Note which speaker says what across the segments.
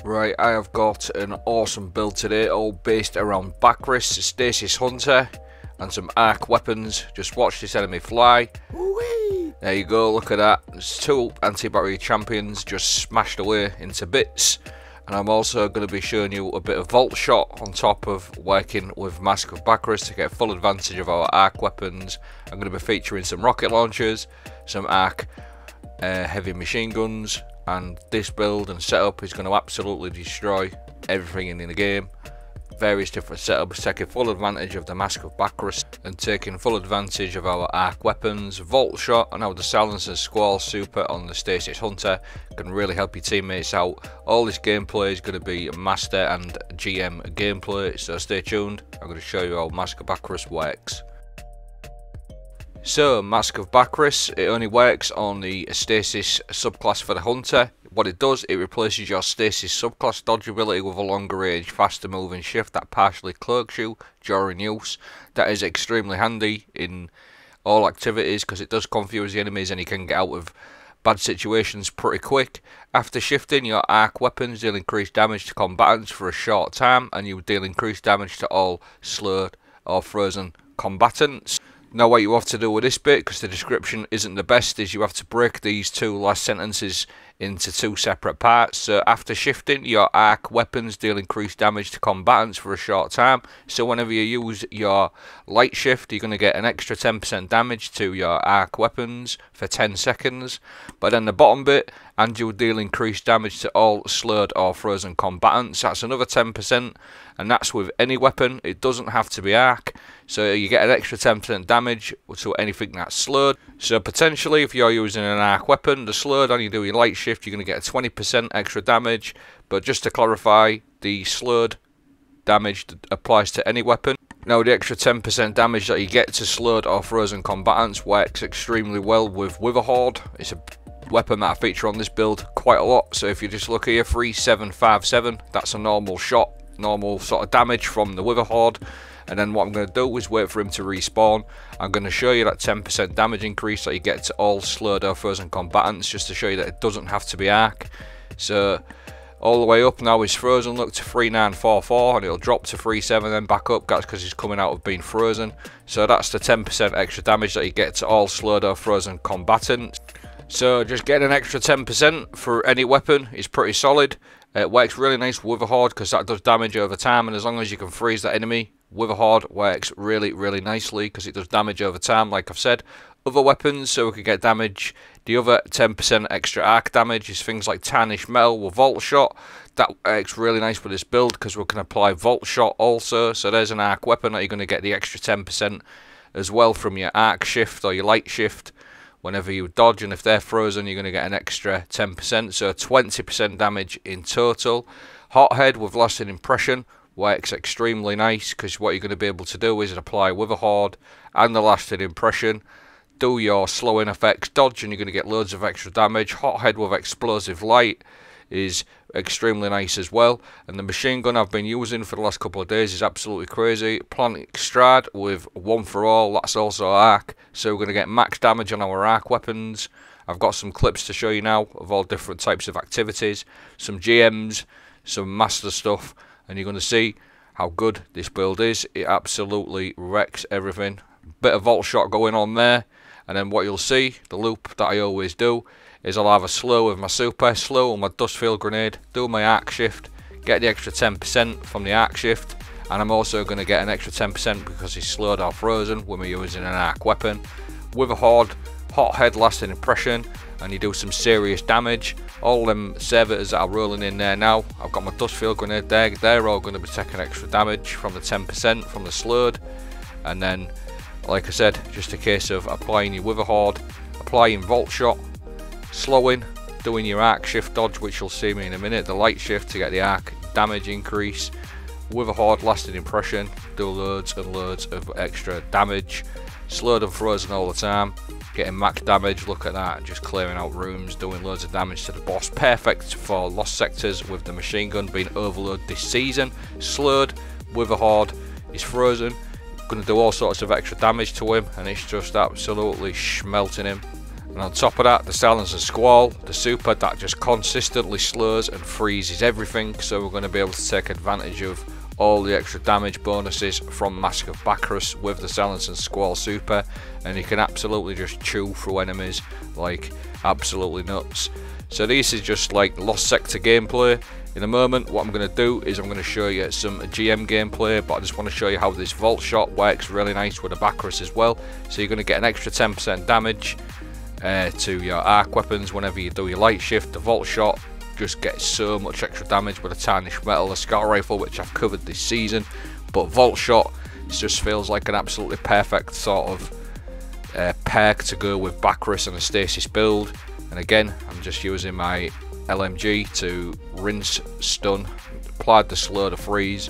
Speaker 1: Right, I have got an awesome build today, all based around Bakris, Stasis Hunter, and some Arc weapons. Just watch this enemy fly. There you go, look at that. There's two anti-battery champions just smashed away into bits. And I'm also going to be showing you a bit of vault shot on top of working with Mask of Bakris to get full advantage of our Arc weapons. I'm going to be featuring some rocket launchers, some Arc heavy machine guns, and this build and setup is going to absolutely destroy everything in the game. Various different setups, taking full advantage of the Mask of Bakris and taking full advantage of our Arc weapons, Vault Shot, and how the Silencer Squall Super on the Stasis Hunter can really help your teammates out. All this gameplay is going to be Master and GM gameplay, so stay tuned. I'm going to show you how Mask of Bakris works. So, Mask of Bakris, it only works on the Stasis subclass for the Hunter. What it does, it replaces your Stasis subclass dodge ability with a longer range, faster moving shift that partially cloaks you during use. That is extremely handy in all activities because it does confuse the enemies and you can get out of bad situations pretty quick. After shifting, your Arc weapons deal increased damage to combatants for a short time, and you deal increased damage to all slowed or frozen combatants. Now what you have to do with this bit, because the description isn't the best, is you have to break these two last sentences into two separate parts. So after shifting, your Arc weapons deal increased damage to combatants for a short time. So whenever you use your light shift, you're going to get an extra 10% damage to your Arc weapons for 10 seconds. But then the bottom bit, and you'll deal increased damage to all slowed or frozen combatants. That's another 10%, and that's with any weapon. It doesn't have to be Arc. So you get an extra 10% damage to anything that's slowed. So potentially, if you're using an Arc weapon, the slowed, and you do your light shift, you're going to get a 20% extra damage. But just to clarify, the slowed damage applies to any weapon. Now the extra 10% damage that you get to slowed or frozen combatants works extremely well with Witherhoard. It's a weapon that I feature on this build quite a lot. So if you just look here, 3757, that's a normal shot, normal sort of damage from the Witherhoard. And then what I'm going to do is wait for him to respawn. I'm going to show you that 10% damage increase that you get to all slowed or frozen combatants, just to show you that it doesn't have to be Arc. So all the way up now is frozen, look, to 3944, and it'll drop to 37, then back up. That's because he's coming out of being frozen. So that's the 10% extra damage that you get to all slowed or frozen combatants. So just getting an extra 10% for any weapon is pretty solid. It works really nice with Witherhoard because that does damage over time, and as long as you can freeze that enemy, Witherhoard works really nicely because it does damage over time, like I've said. Other weapons, so we can get damage. The other 10% extra Arc damage is things like Tarnished Metal with Vault Shot. That works really nice with this build because we can apply Vault Shot also. So there's an Arc weapon that you're going to get the extra 10% as well from your Arc shift or your light shift whenever you dodge, and if they're frozen you're going to get an extra 10%, so 20% damage in total. Hothead with lasting impression works extremely nice because what you're going to be able to do is apply Witherhoard and the lasting impression, do your slowing effects, dodge, and you're going to get loads of extra damage. Hothead with explosive light is extremely nice as well, and the machine gun I've been using for the last couple of days is absolutely crazy. Planck with One for All, that's also Arc, so we're going to get max damage on our Arc weapons. I've got some clips to show you now of all different types of activities, some GMs, some master stuff, and you're going to see how good this build is. It absolutely wrecks everything. Bit of Vault Shot going on there, and then what you'll see, the loop that I always do, is I'll have a slow with my super, slow with my dust field grenade, do my Arc shift, get the extra 10% from the Arc shift, and I'm also going to get an extra 10% because he's slowed or frozen when we're using an Arc weapon. Witherhoard, Hothead lasting impression, and you do some serious damage. All them servitors that are rolling in there now, I've got my dust field grenade there, they're all going to be taking extra damage from the 10% from the slowed. And then, like I said, just a case of applying your Witherhoard, applying Vault Shot, slowing, doing your Arc shift dodge, which you'll see me in a minute, the light shift to get the Arc damage increase, Witherhoard lasting impression, do loads and loads of extra damage, slowed and frozen all the time, getting max damage. Look at that, just clearing out rooms, doing loads of damage to the boss. Perfect for lost sectors with the machine gun being overloaded this season. Slowed, Witherhoard is frozen, going to do all sorts of extra damage to him, and it's just absolutely smelting him. And on top of that, the Silence and Squall, the super that just consistently slows and freezes everything, so we're going to be able to take advantage of all the extra damage bonuses from Mask of Bakris with the Silence and Squall super, and you can absolutely just chew through enemies like absolutely nuts. So this is just like Lost Sector gameplay. In a moment, what I'm going to do is I'm going to show you some GM gameplay, but I just want to show you how this Vault Shot works really nice with the Bakris as well. So you're going to get an extra 10% damage to your arc weapons whenever you do your light shift. The Vault Shot just gets so much extra damage with a Tarnished Metal, the Scar Rifle, which I've covered this season. But Vault Shot just feels like an absolutely perfect sort of perk to go with Bakris and a Stasis build. And again, I'm just using my LMG to rinse, stun, apply the slow to freeze,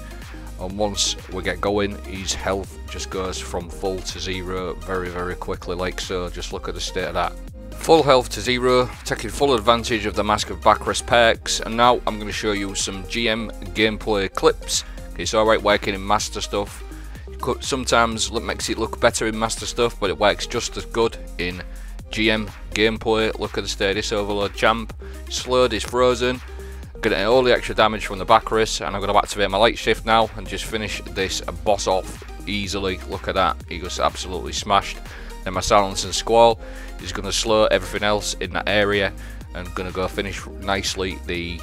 Speaker 1: and once we get going, his health just goes from full to zero very quickly, like so. Just look at the state of that. Full health to zero, taking full advantage of the Mask of Bakris perks. And now I'm going to show you some GM gameplay clips. It's alright working in master stuff. Sometimes it makes it look better in master stuff, but it works just as good in GM gameplay. Look at the Stasis Overload champ. Slowed is frozen. Getting all the extra damage from the Bakris, and I'm going to activate my light shift now and just finish this boss off easily. Look at that, he was absolutely smashed. Then my Silence and Squall is going to slow everything else in that area, and going to go finish nicely the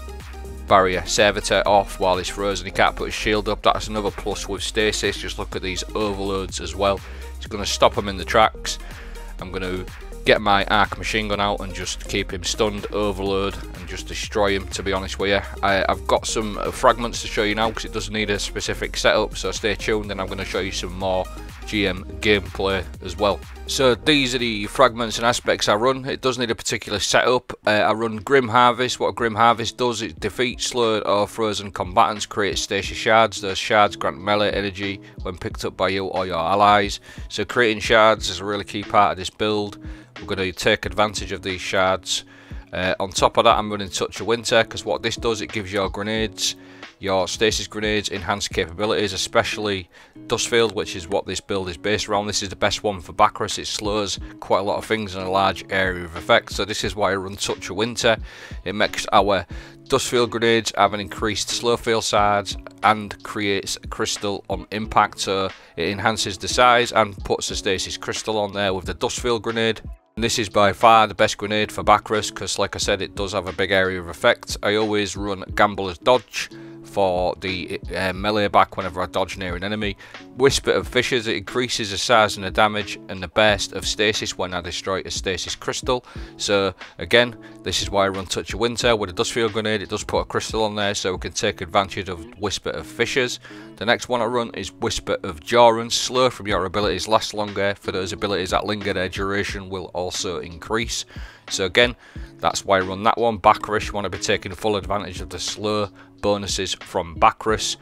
Speaker 1: barrier servitor off while he's frozen. He can't put his shield up. That's another plus with Stasis. Just look at these overloads as well. It's going to stop him in the tracks. I'm going to get my arc machine gun out and just keep him stunned, overload, and just destroy him, to be honest with you. I've got some fragments to show you now because it does need a specific setup, so stay tuned and I'm going to show you some more GM gameplay as well. So these are the fragments and aspects I run. It does need a particular setup. I run Grim Harvest. What Grim Harvest does, it defeats slowed or frozen combatants, creates Stasis shards. Those shards grant melee energy when picked up by you or your allies. So creating shards is a really key part of this build. We're going to take advantage of these shards. On top of that, I'm running Touch of Winter, because what this does, it gives your grenades, your Stasis grenades, enhanced capabilities, especially Dustfield, which is what this build is based around. This is the best one for Bakris. It slows quite a lot of things in a large area of effect, so this is why I run Touch of Winter. It makes our Dustfield grenades have an increased slow field size and creates a crystal on impact, so it enhances the size and puts the Stasis crystal on there with the Dustfield grenade. And this is by far the best grenade for Bakris, because like I said, it does have a big area of effect. I always run Gambler's Dodge for the melee back whenever I dodge near an enemy. Whisper of Fishes, it increases the size and the damage and the burst of Stasis when I destroy a Stasis crystal. So again, this is why I run Touch of Winter. With a Dustfield grenade, it does put a crystal on there, so we can take advantage of Whisper of Fishes. The next one I run is Whisper of Jorans. Slow from your abilities lasts longer. For those abilities that linger, their duration will also increase. So again, that's why I run that one. Bakris, you want to be taking full advantage of the slow bonuses from Bakris.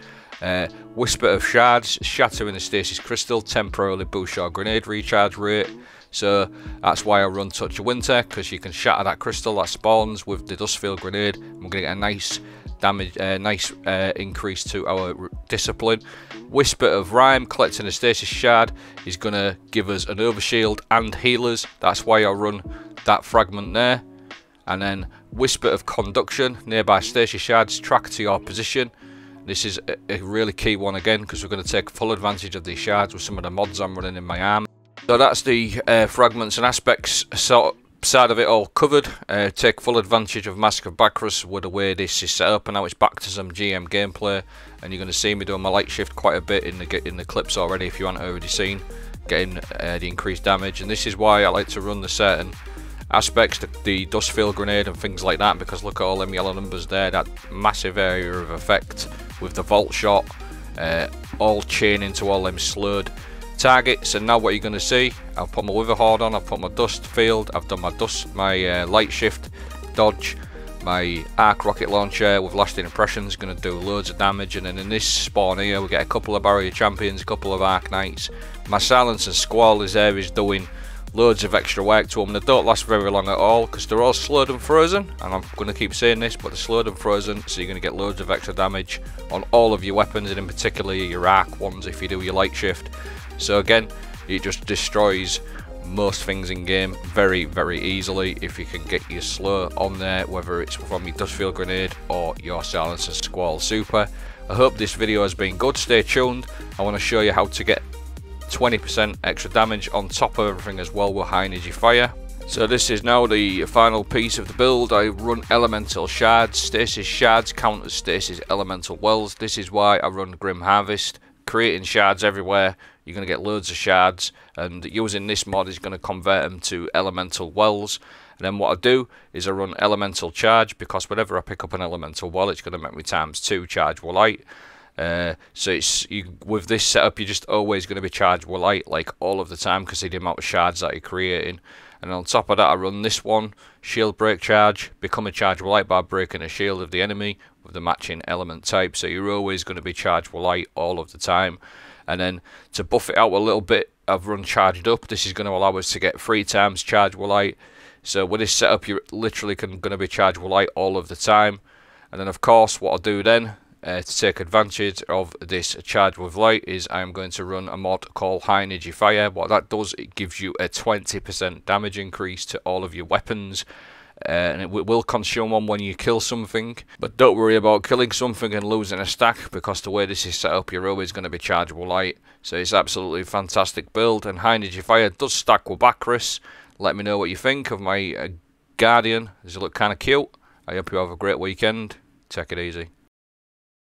Speaker 1: Whisper of Shards, shattering the Stasis crystal, temporarily boost your grenade recharge rate. So that's why I run Touch of Winter, because you can shatter that crystal that spawns with the Dustfield grenade. We're going to get a nice damage, increase to our discipline. Whisper of Rhyme, collecting a Stasis shard, is going to give us an overshield and healers. That's why I run that fragment there. And then Whisper of Conduction, nearby Stasis shards track to your position. This is a really key one again, because we're going to take full advantage of these shards with some of the mods I'm running in my arm. So that's the fragments and aspects side of it all covered. Take full advantage of Mask of Bakris with the way this is set up, and now it's back to some GM gameplay, and you're going to see me doing my light shift quite a bit in the clips already, if you haven't already seen, getting the increased damage. And this is why I like to run the certain aspects, the Dustfield grenade and things like that, because look at all them yellow numbers there, that massive area of effect with the Vault Shot, all chain into all them slowed targets. And now what you're going to see, I'll put my Witherhoard on, I've put my Dustfield, I've done my light shift, dodge, my arc rocket launcher with lasting impressions, going to do loads of damage. And then in this spawn here we get a couple of barrier champions, a couple of arc knights. My Silence and Squall is there, is doing loads of extra work to them. They don't last very long at all because they're all slowed and frozen, and I'm going to keep saying this, but they're slowed and frozen, so you're going to get loads of extra damage on all of your weapons, and in particular your arc ones if you do your light shift. So again, it just destroys most things in game very, very easily if you can get your slow on there, whether it's from your Dustfield Grenade or your Silence and Squall Super. I hope this video has been good. Stay tuned. I want to show you how to get 20% extra damage on top of everything as well with high energy fire. So this is now the final piece of the build. I run elemental shards. Stasis shards count as stasis elemental wells. This is why I run Grim Harvest, creating shards everywhere. You're going to get loads of shards, and using this mod is going to convert them to elemental wells. And then what I do is I run elemental charge, because whenever I pick up an elemental well, it's going to make me ×2 charge with light. So it's with this setup, you're just always going to be charged with light, like all of the time, because of the amount of shards that you're creating. And on top of that, I run this one, shield break charge, become a charge with light by breaking a shield of the enemy with the matching element type. So you're always going to be charged with light all of the time. And then to buff it out a little bit, I've run charged up. This is going to allow us to get 3 times charge with light. So with this setup, you're literally going to be charged with light all of the time. And then of course, what I'll do then, to take advantage of this charge with light, is I am going to run a mod called High Energy Fire. What that does, it gives you a 20% damage increase to all of your weapons, and it will consume one when you kill something. But don't worry about killing something and losing a stack, because the way this is set up, you're always going to be charged with light. So it's absolutely fantastic build, and High Energy Fire does stack with Bakris. Let me know what you think of my Guardian. Does it look kind of cute? I hope you have a great weekend. Take it easy.